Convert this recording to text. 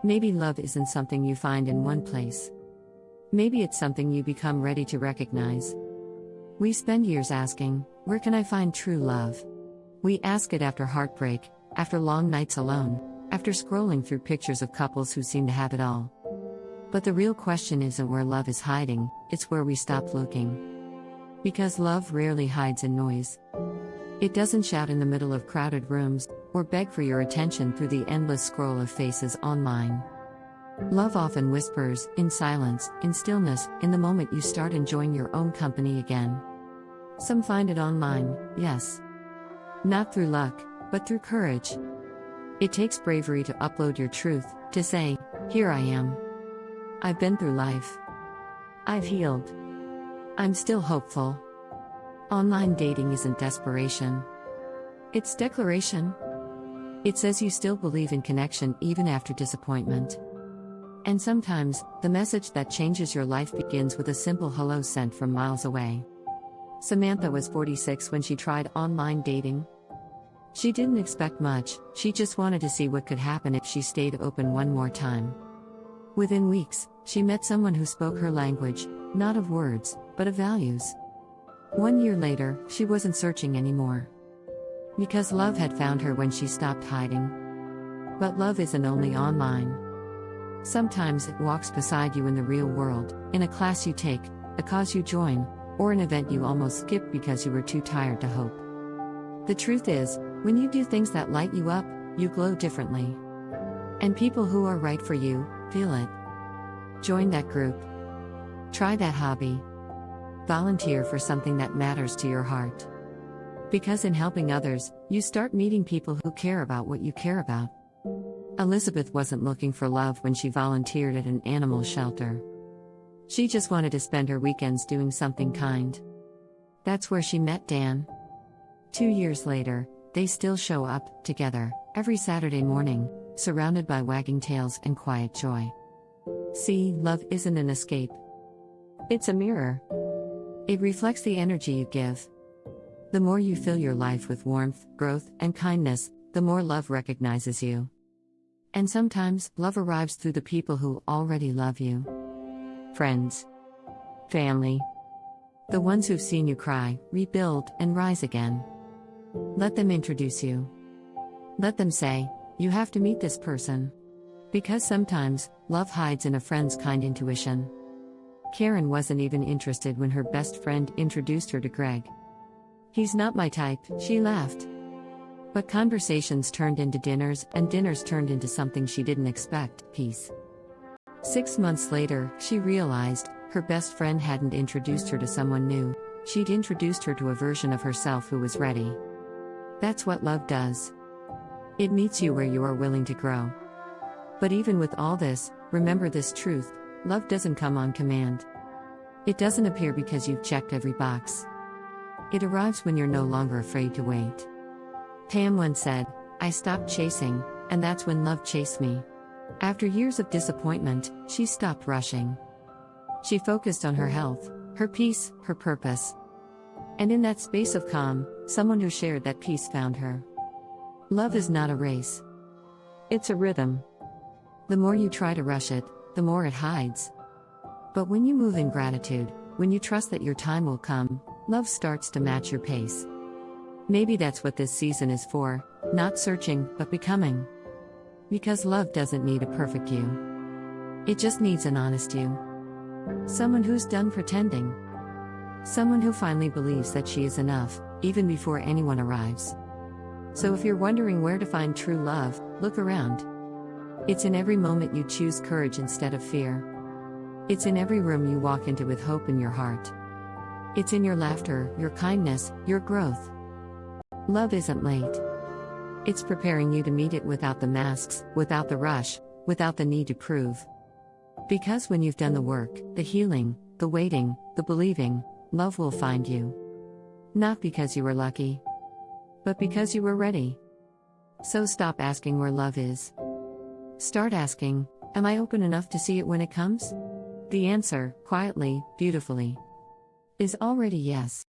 Maybe love isn't something you find in one place. Maybe it's something you become ready to recognize. We spend years asking, where can I find true love? We ask it after heartbreak, after long nights alone, after scrolling through pictures of couples who seem to have it all. But the real question isn't where love is hiding, it's where we stop looking. Because love rarely hides in noise. It doesn't shout in the middle of crowded rooms, or beg for your attention through the endless scroll of faces online. Love often whispers, in silence, in stillness, in the moment you start enjoying your own company again. Some find it online, yes. Not through luck, but through courage. It takes bravery to upload your truth, to say, here I am. I've been through life. I've healed. I'm still hopeful. Online dating isn't desperation. It's declaration. It says you still believe in connection even after disappointment. And sometimes, the message that changes your life begins with a simple hello sent from miles away. Samantha was 46 when she tried online dating. She didn't expect much, she just wanted to see what could happen if she stayed open one more time. Within weeks, she met someone who spoke her language, not of words, but of values. 1 year later, she wasn't searching anymore. Because love had found her when she stopped hiding. But love isn't only online. Sometimes it walks beside you in the real world, in a class you take, a cause you join, or an event you almost skipped because you were too tired to hope. The truth is, when you do things that light you up, you glow differently. And people who are right for you, feel it. Join that group. Try that hobby. Volunteer for something that matters to your heart. Because in helping others, you start meeting people who care about what you care about. Elizabeth wasn't looking for love when she volunteered at an animal shelter. She just wanted to spend her weekends doing something kind. That's where she met Dan. 2 years later, they still show up, together, every Saturday morning, surrounded by wagging tails and quiet joy. See, love isn't an escape. It's a mirror. It reflects the energy you give. The more you fill your life with warmth, growth, and kindness, the more love recognizes you. And sometimes, love arrives through the people who already love you. Friends. Family. The ones who've seen you cry, rebuild, and rise again. Let them introduce you. Let them say, you have to meet this person. Because sometimes, love hides in a friend's kind intuition. Karen wasn't even interested when her best friend introduced her to Greg. He's not my type, she laughed. But conversations turned into dinners, and dinners turned into something she didn't expect, peace. 6 months later, she realized, her best friend hadn't introduced her to someone new, she'd introduced her to a version of herself who was ready. That's what love does. It meets you where you are willing to grow. But even with all this, remember this truth, love doesn't come on command. It doesn't appear because you've checked every box. It arrives when you're no longer afraid to wait. Pam once said, I stopped chasing, and that's when love chased me. After years of disappointment, she stopped rushing. She focused on her health, her peace, her purpose. And in that space of calm, someone who shared that peace found her. Love is not a race. It's a rhythm. The more you try to rush it, the more it hides. But when you move in gratitude, when you trust that your time will come, love starts to match your pace. Maybe that's what this season is for, not searching, but becoming. Because love doesn't need a perfect you. It just needs an honest you. Someone who's done pretending. Someone who finally believes that she is enough, even before anyone arrives. So if you're wondering where to find true love, look around. It's in every moment you choose courage instead of fear. It's in every room you walk into with hope in your heart. It's in your laughter, your kindness, your growth. Love isn't late. It's preparing you to meet it without the masks, without the rush, without the need to prove. Because when you've done the work, the healing, the waiting, the believing, love will find you. Not because you were lucky, but because you were ready. So stop asking where love is. Start asking, am I open enough to see it when it comes? The answer, quietly, beautifully, is already yes.